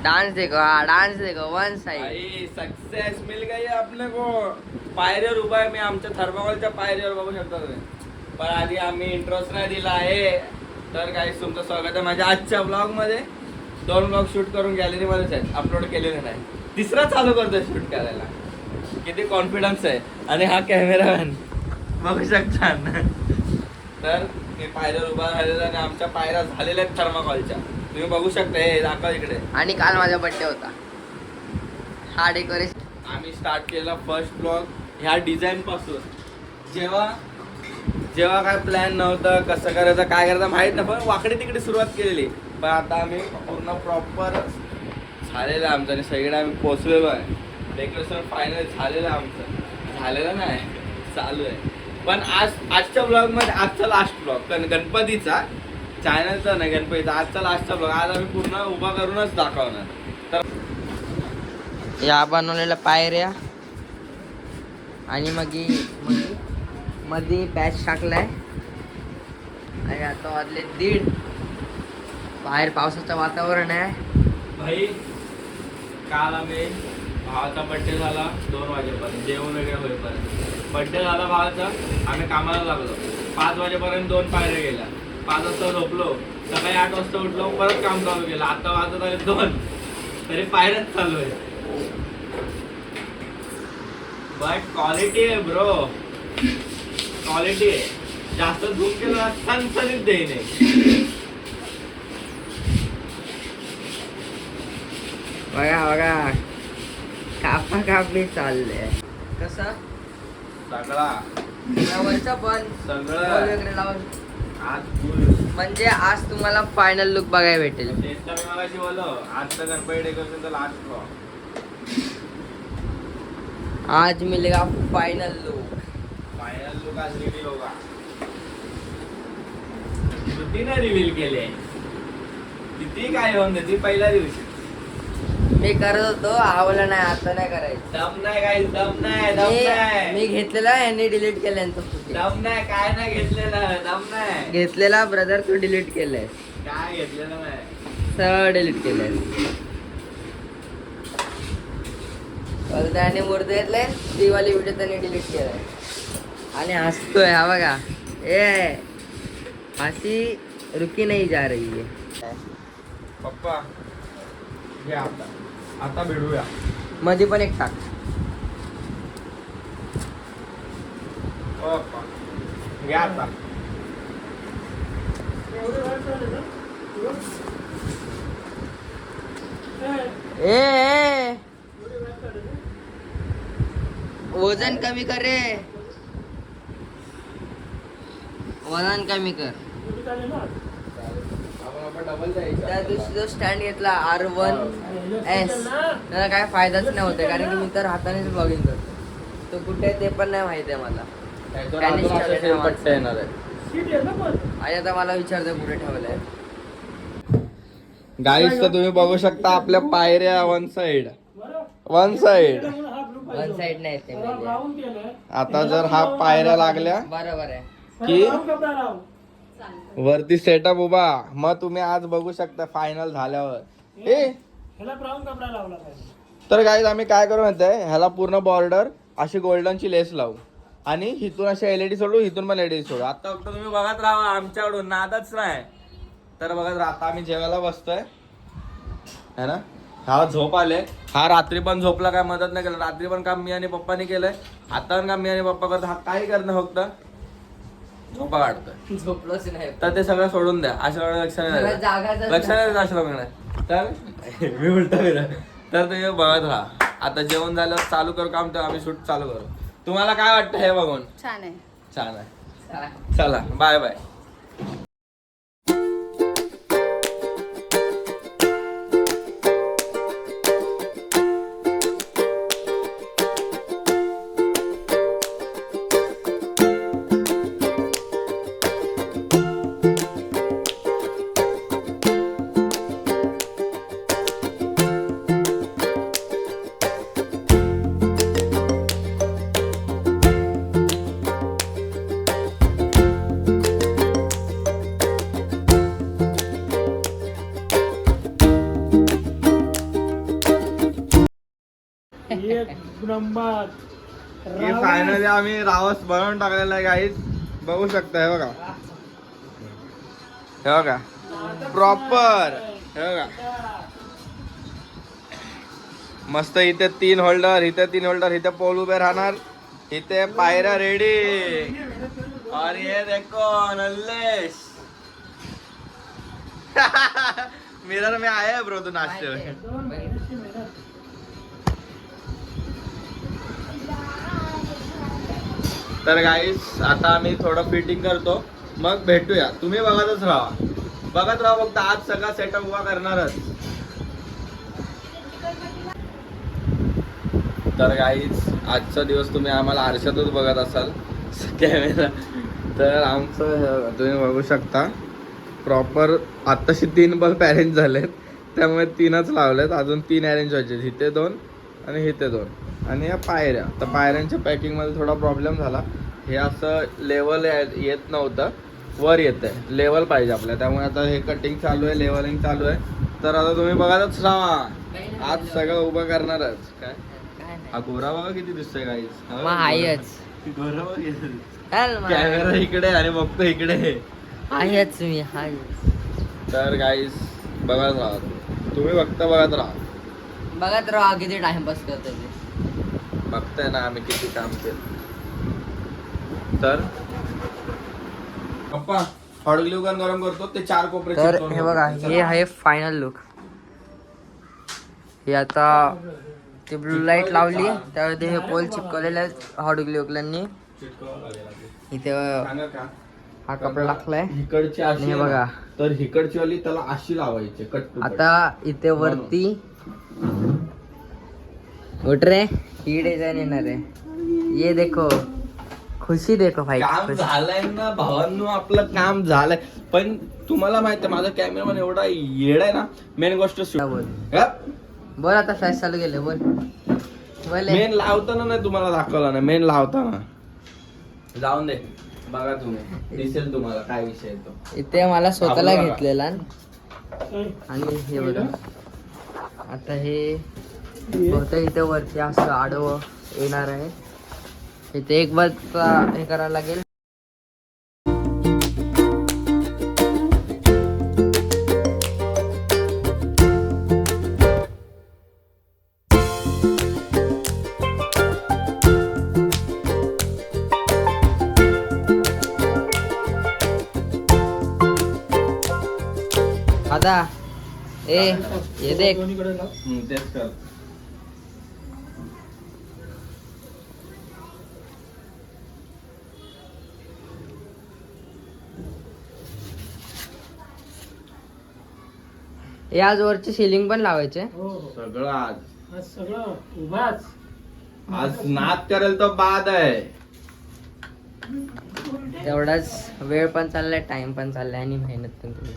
Dance देखो one side. भाई success mill गई है अपने को। पायरीवर उभा आहे मी, आमच्या थर्माकोलच्या पायरीवर बघू शकता तुम्ही। पण आधी आम्ही इंट्रोच नाही दिला आहे। तर गाईस तुमचं स्वागत आहे माझ्या आजच्या ब्लॉग मध्ये। 2 ब्लॉग शूट करून गॅलरी मध्येच आहेत, अपलोड केलेले नाही। तिसरा चालू करतोय शूट करायला, किती कॉन्फिडन्स आहे। आणि हा कॅमेरामॅन बघू शकता ना। तर मी पायरीवर उभा राहिलेला आणि आमच्या पायऱ्या झालेल्या आहेत थर्माकोलच्या, तुम्ही बघू शकता। हे दाखवा इकडे। आणि काल माझा बर्थडे होता। हा डेकोरेशन आम्ही स्टार्ट केला फर्स्ट ब्लॉग ह्या डिझाईन पासून। जेव्हा काय प्लॅन नव्हता, कसं करायचं काय करायचं माहित नाही, पण वाकडे तिकडे सुरुवात केलेली। पण आता आम्ही पूर्ण प्रॉपर झालेलं आहे आमचं आणि सगळीकडे आम्ही पोचलेलो आहे। डेकोरेशन फायनल झालेलं आहे आमचं, झालेलं नाही चालू आहे। पण आजच्या ब्लॉगमध्ये आजचा लास्ट ब्लॉग गणपतीचा, चॅनलचा नाही गणपतीचा, आजचा लास्टचा ब्लॉग। आज आम्ही पूर्ण उभा करूनच दाखवणार। तर या बनवलेल्या पायऱ्या आणि मग मध्ये पॅच टाकलाय आणि आता वाजले 1:30। बाहेर पावसाचं वातावरण आहे। भाई काल आम्ही भावाचा बड्डे झाला 2 वाजेपर्यंत, जेवण वगैरे होईपर्यंत बड्डे झाला भावाचा। आम्ही कामाला लागलो 5 वाजेपर्यंत 2 पायऱ्या गेल्या। 5 वाजता झोपलो, सकाळी 8 वाजता उठलो, परत काम चालू केलं। आता वाजत आले 2 तरी पायऱ्याच चालू आहे। बट क्वालिटी आहे ब्रो, क्वालिटी आहे। जास्त झूम केलं सनसनीत देईन। बघा कापी चाललंय कसं सगळा वरचं पण सगळं बॉल वगैरे लावून। आज फुल म्हणजे आज तुम्हाला फायनल लुक बघायला भेटेल। तेच तर मी मगाशी बोललो, आजचं गणपती डेकोरेशनचा लास्ट ब्लॉग। आज मिलेगा फायनल लुक। फायनल लुक आज रिव्हील होगा। श्रुतीने रिव्हील केले, किती काय होऊन देते पहिल्या दिवशी। मी करत होतो, आवडलं नाही, आता नाही करायचं। दम नाही काय, दम नाही मी घेतलेला, यांनी डिलीट केलं यांचं footage. दम नाही, काय नाही घेतलेलं, दम नाही घेतलेला ब्रदर तू डिलीट केलंय, काय घेतलेलं नाही। सगळं डिलीट केलंय। त्याने मूर्ती घेतले, ती वाली व्हिडिओ त्यांनी डिलीट केलाय आणि हसतोय। हा बघा, ए हसी रुकी नाही जा रही है। पप्पा घे आता भेटूया। मध्ये पण एक टाक। पप्पा घे आता। ए वजन कमी कर रे, वजन कमी कर। त्या दिवशी जो स्टँड घेतला R1S त्याला काय फायदाच नाही होते, कारण की मी तर हातानेच ब्लॉगिंग करतो। तो कुठे आहे ते पण नाही माहिती आहे मला। आणि आता मला विचारतं कुठे ठेवलंय। गाईस तर तुम्ही बघू शकता आपल्या पायऱ्या वन साइड वन साइड नाही ते म्हणजे। आता जर हा पायऱ्या लागल्या बरोबर आहे की वरती सेटअप उभा, मग तुम्ही आज बघू शकता फायनल झाल्यावर। तर गाईज आम्ही काय करू माहितीये, ह्याला पूर्ण बॉर्डर अशी गोल्डनची लेस लावू आणि इथून असे LED सोडू, इथून पण LED सोडू। आता फक्त तुम्ही बघत राहा, आमच्याकडून नादच नाही। तर बघत राहा, आम्ही जेवायला बसतोय है ना। हा झोप आले, हा रात्री पण झोपला, काय मदत नाही केलं। रात्री पण काम मी आणि पप्पानी केलंय, आता पण काम मी आणि पप्पा करतो। हा काही करणं फक्त झोपा काढतोय, झोपलोच नाही। तर ते सगळं सोडून द्या। अशा लक्ष नाही लक्ष नाही आश्रमाकडे। तर मी उलट तर ते बघत राहा। आता जेवण झालं चालू करू काम, तर आम्ही शूट चालू करू। तुम्हाला काय वाटतं हे बघून? छान आहे, छान आहे। चला बाय बाय। फायनली आम्ही रावस बनवून टाकलेला आहे गाईज. बघू शकता हे बघा, हे बघा प्रॉपर, हे बघा मस्त. इथे 3 होल्डर, इथे 3 होल्डर, इथे पोल उभे राहणार, इथे पायऱ्या रेडी. और ये देखो नल्लेश मिरर में आया है ब्रो तू नाचते हुए. तर गाईस आता आम्ही थोडं फिटिंग करतो, मग भेटूया. तुम्ही बघतच राहा, बघत राहा फक्त. आज सगळा सेटअप उभा करणारच. तर गाईज आजचा दिवस तुम्ही आम्हाला आरशातच बघत असाल कॅमेरा. तर आमचं तुम्ही बघू शकता प्रॉपर. आत्ताशी 3 बल्ब अरेंज झालेत, त्यामुळे 3च लावलेत. अजून 3 अरेंज व्हायचे, इथे 2 आणि इथे 2. आणि या पायऱ्या, तर पायऱ्यांच्या पॅकिंगमध्ये थोडा प्रॉब्लेम झाला. हे असं लेवल येत नव्हतं, वर येत आहे. लेवल पाहिजे आपल्या, त्यामुळे आता हे कटिंग चालू आहे, लेवलिंग चालू आहे. तर आता तुम्ही बघतच राहा, आज सगळं उभं करणारच. काय हा गोरा बघा किती दिसतोय गाईज. गोरा बघा, कॅमेरा इकडे आणि बघतो इकडे आहेच मी हाय. तर गाईज बघत राहा, तुम्ही बघता बघत राहा, बघत राहा किती टाइमपास करतोय ते. बघताय ना आम्ही किती काम केलं. तर पप्पा हॉट ग्लू गन गरम करतो, ते 4 कोपरे तर चिपकवून हे बघा, घेतो. हे आहे फायनल लुक. हे आता ते ब्लू लाईट लावली, त्यामध्ये हे पोल चिपकवलेले आहेत हॉट ग्लू गननी. चिटकवावं लागेल आधी. इथे सांगा का? हा कपडा टाकलाय. इकडची अशी हे आहे बघा. ना, तर इकडची वाली त्याला अशी लावायची कट टू कट. आता इथे वरती उठ रे, ही डिझाईन येणार आहे. ये देखो, खुशी देखो भाई. काम झालंय ना भावांनो, आपलं काम झालंय. पण तुम्हाला माहिती आहे माझा कॅमेरामॅन एवढा येड आहे ना. मेन गोष्ट बोल बोल, आता फ्लॅश चालू केले. बोल बोल. मेन लावताना नाही तुम्हाला दाखवला ना, मेन लावताना. जाऊन दे, बघा तुम्ही, दिसेल तुम्हाला काय विषय आहे तो. इथे मला स्वतःला आपण बघा. घेतलेला. आणि हे बघा, आता हे बहुतेक इथे वरती असं आडवं येणार आहे. इथे एक बार हे करायला लागेल. आता हे देख, तेच कर. हे आज वरचे सिलिंग पण लावायचे. सगळं आज सगळं उभाच. आज नाद करेल तो बाद आहे. तेवढाच वेळ पण चाललाय, टाइम पण चाललाय आणि मेहनत पण केली.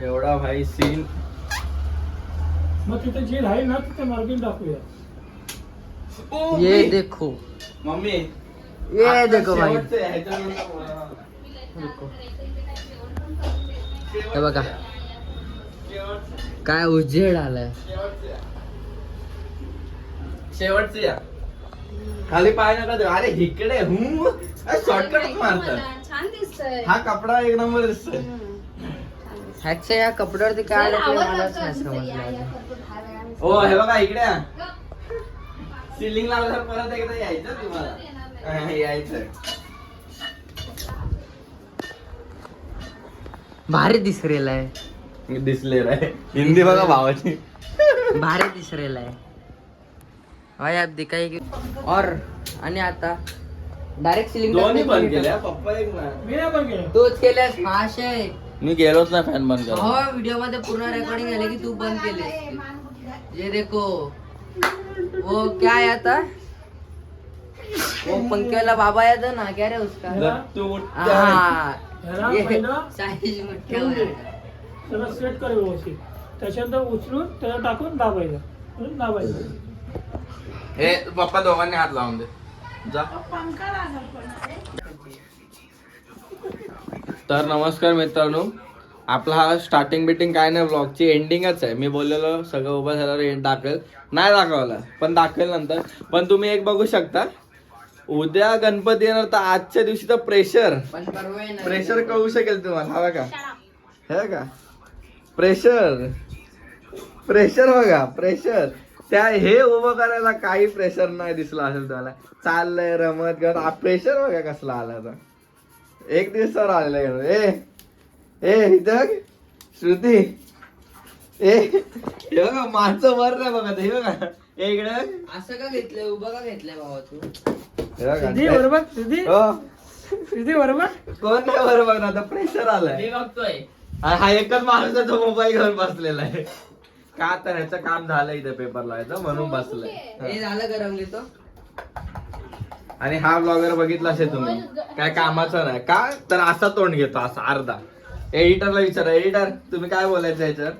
एवढा भाई सीन. मग तिथे जे राहील ना तिथे मार्किंग टाकूया. ये देखो, मम्मी ये देखो भाई. शेवटचं आहे, ह्याच्यावर हे बघा काय उजेड आलाय. शेवटचं या. खाली पाय नका देऊ. अरे इकडे शॉर्टकट मारतात. छान दिसतंय. हा कपडा एक नंबर दिसतोय. ह्याच्या या कपड्यावरती काय चल, आलं ते आवडलं मलाच तर नाही आमचं या- समजलं. या करतो दहा वेळा. ओ हे बघा इकडे सिलिंग लावल्यावर परत एकदा यायचं तुम्हाला. यायचं. भारी दिसरेला आहे, दिसले रे. हिंदी बघा भावाची. भारी दिसरेला आहे भाई. आप दिखाई की और आणि आता डायरेक्ट सिलिंग दोन्ही बंद केल्या. पप्पा एक ना. मी नाही पण केलं. तोच केल्यास फाशे. मी गेलोच नाही फॅन बंद हो करा. व्हिडिओ मध्ये पूर्ण रेकॉर्डिंग झाली की तू बंद केले. ये देखो वो क्या है आता, वो पंखे वाला बाबा है था ना, क्या रे उसका. हाँ ह्याला ये पहिलं साईज मोठे सगळं सेट कर व्यवस्थित. त्याच्यानंतर उचलून त्याला टाकून दाबायचं. म्हणून दाबायचं. हे पप्पा दोघांनी हात लावून दे. जा. तर नमस्कार मित्रांनो, आपला हा स्टार्टिंग बिटिंग काय नाही, ब्लॉगची एंडिंगच आहे. मी बोललेलो सगळं उभं झाल्यावर एंड दाखवेल, नाही दाखवला पण दाखवेल नंतर. पण तुम्ही एक बघू शकता, उद्या गणपती येणार तर आजच्या दिवशीचं प्रेशर पण परवा येणार. प्रेशर कळू शकेल तुम्हाला. हा बघा, हे का प्रेशर प्रेशर बघा, प्रेशर त्या हे उभं करायला काही प्रेशर नाही दिसला असेल तुम्हाला. चाललंय रमत गमत, प्रेशर बघा कसला आला आता. एक दिवसावर आलेलं इथं श्रुती हे बघा माझं वर नाही बघा, हे बघा इकडे असं का घेतलंय, उभं का घेतलंय भावा तू? हे बघा. सिद्धी बरोबर, सिद्धी हो, सिद्धी बरोबर. कोण नाही बरोबर ना, आता प्रेशर आलाय. मी बघतोय. हा एकच माणूस आहे, तो मोबाईल घेऊन बसलेला आहे. का तर ह्याचं काम झालं इथे पेपर लावायचं म्हणून बसलंय. हे झालं का रंगली तो? आणि हा ब्लॉगर बघितला असेल तुम्ही, काय कामाचा नाही का, तर असा तोंड घेतो असा अर्धा. एडिटरला विचारा, एडिटर तुम्ही काय बोलायचं याच्यावर?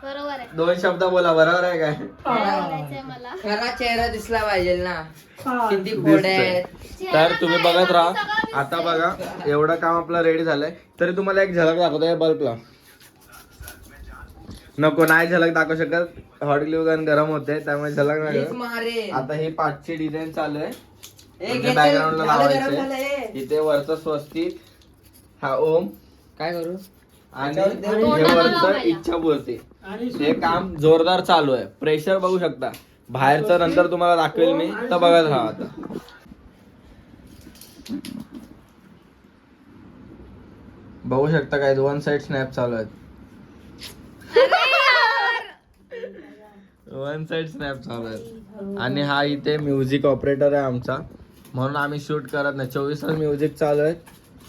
बरोबर आहे. 2 शब्द बोला, बरोबर आहे काय? काय बोलायचंय मला? खरा चेहरा दिसला पाहिजे ना. हा. किती फोड आहेत. तर तुम्ही बघत राहा. आता बघा एवढं काम आपलं रेडी झालंय, तरी तुम्हाला एक झलक दाखवतोय बल्बला. नको, नाही झलक दाखवू शकत, हॉट ग्लू गन गरम होते त्यामुळे झलक नाही हीच दाखवत. मारे. आता ही 5ची डिझाईन चालू आहे. ए, घे चल. बॅकग्राऊंडला झालं गरम झालं, लावायचंय. ए. इथे वरचं स्वस्तिक, हा ओम काय करू? आणि त्याच्यावर हे देव. वरचं इच्छापूर्ती. आणि हे काम जोरदार चालू आहे. प्रेशर बघू शकता. बाहेरचं नंतर तुम्हाला दाखवेल मी, तर बघत राहा. आता बघू शकता काय 2 साइड स्नॅप चालू आहेत. 1 साइड स्नॅप चालू आहेत. आणि हा इथे म्युझिक ऑपरेटर आहे आमचा, म्हणून आम्ही शूट करत नाही. 24 तास म्युझिक चालू आहे.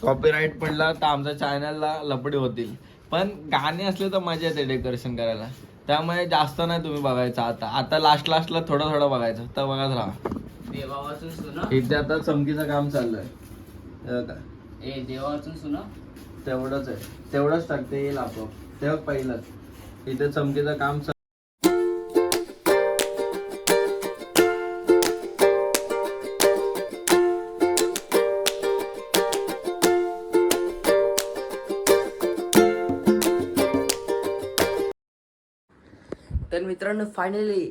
कॉपीराईट पडला तर आमच्या चॅनलला लपडी होतील. पण गाणे असले तर मजा येते डेकोरेशन करायला, त्यामुळे जास्त नाही तुम्ही बघायचं. आता लास्टला थोडं थोडं बघायचं, तर बघत राहा. देवावाचून सुन. इथे आता चमकीचं काम चाललंय. हे बघा. ए देवावाचून सुन. तेवढंच आहे, तेवढंच टाकते येईल आपोआप. तेव्हा पहिलंच इथे चमकीचं काम तर मित्रांनो फायनली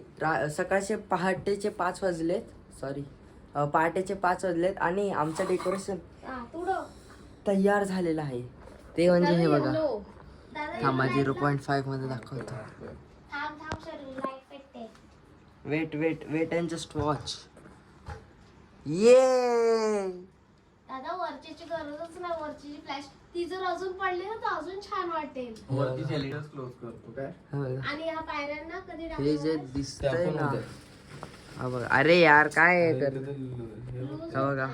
सकाळचे पहाटेचे 5 वाजलेत. पहाटेचे 5 वाजलेत आणि आमचं डेकोरेशन तयार झालेलं आहे. ते म्हणजे हे बघा, थांबा 0.5 मध्ये दाखवतो. Wait and just watch. ये दादा वरचीची गरजच नाही, वरची फ्लॅश ती जर अजून पडली ना तर अजून छान वाटेल. वरती सेलिंगच क्लोज करतो काय. आणि ह्या पायऱ्यांना कधी हे जे दिसतंय ना, हा बघा. अरे यार काय कर, हा बघा.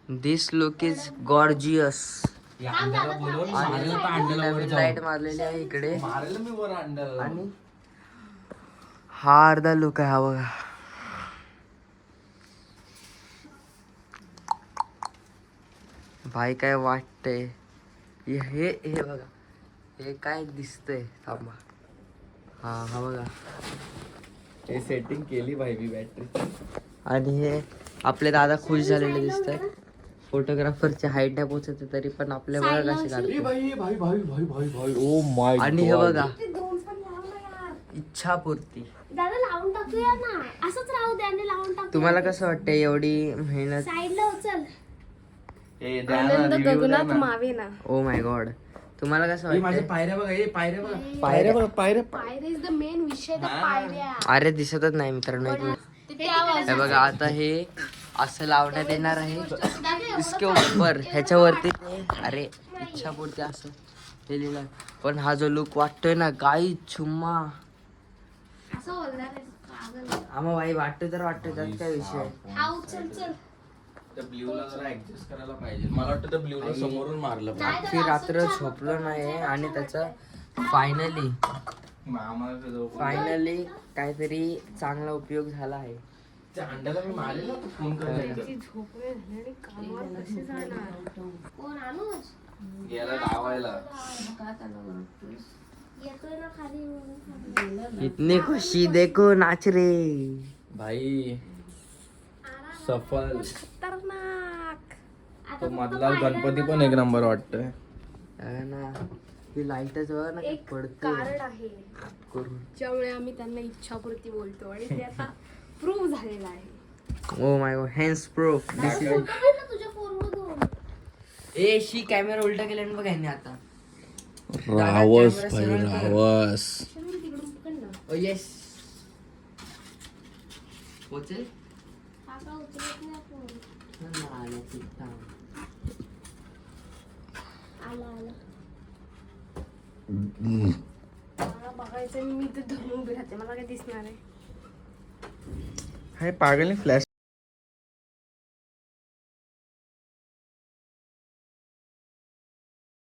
दिस लुक इज गॉर्जियस. लाईट मारलेली आहे इकडे आणि हा अर्धा लुक आहे. हा बघा, भाई काय वाटतंय. हे बघा, हे काय दिसतंय. थांबा, हा बघा. हे सेटिंग केली भाई मी बॅटरी. आणि हे आपले दादा खुश झालेले दिसत आहेत. फोटोग्राफरची हाईट नाही पोहोचत तरी पण आपले बघा कसे काढतात. Oh my. आणि हे बघा, ते 2 पण लाव ना यार. इच्छापूर्ती. दादा लावून टाकूया ना, असंच राहू दे आणि लावून टाकू. तुम्हाला कसं वाटतंय एवढी मेहनत? साईडला उचल. हे द्या ना, review द्या ना. मावे ना. ओ माय गॉड, तुम्हाला कसं हे माझ्या वाटतंय? पायऱ्या बघा, हे पायऱ्या बघा, पायऱ्या बघा, पायऱ्या. पायऱ्या इज द मेन विषय. त्या पायऱ्या अरे दिसतच नाही मित्रांनो. हे बघा, आता हे असं लावण्यात येणार आहे इसके ऊपर. ह्याच्यावरती अरे इच्छापूर्ती असं हे लिहिलं. पण हा जो लुक वाटतोय ना, गाई छुम्मा असं बोलणार आहे पागल. आम्हा बाई वाटतोय तर वाटतोय, त्यात काय विषय. हा उचल चल. त्या ब्ल्यूला जरा ऍडजस्ट करायला पाहिजे. मला वाटतं त्या ब्ल्यूला समोरून मारलं पाहिजे. नाही अख्खी दादा, रात्र असंच छान झोपलो नाही वाटतं. आणि त्याचा फायनली आम्हाला ते जाऊ. काहीतरी चांगला उपयोग झाला आहे. त्या अंड्याला मी मारेल, फोन करायचं. कोण अनुज याला लावायला. येतोय ना खाली. इतनी खुशी देखो नाच रे. भाई सफल. खतरनाक. तो मधला गणपती पण एक नंबर वाटतोय. आहे ना ती लाईटच बघा ना एक पडते कारण आहे करून. ज्यामुळे आम्ही त्यांना इच्छापूर्ती बोलतो आणि ते आता प्रूव्ह झालेलं आहे. Oh my God hands proof this is photo काढ ना तुझ्या फोन मधून. ए शी कॅमेरा उलटा केल्याने बघ ह्यांनी आता. रावस camera भाई सरळ कर. रावस. तिकडून पकड ना. ओ येस पोचेल काका उचलत नाही फोन. आला आला. मला बघायचं मी ते धरून उभी राहते मला काय दिसणार आहे. हे पागल फ्लॅश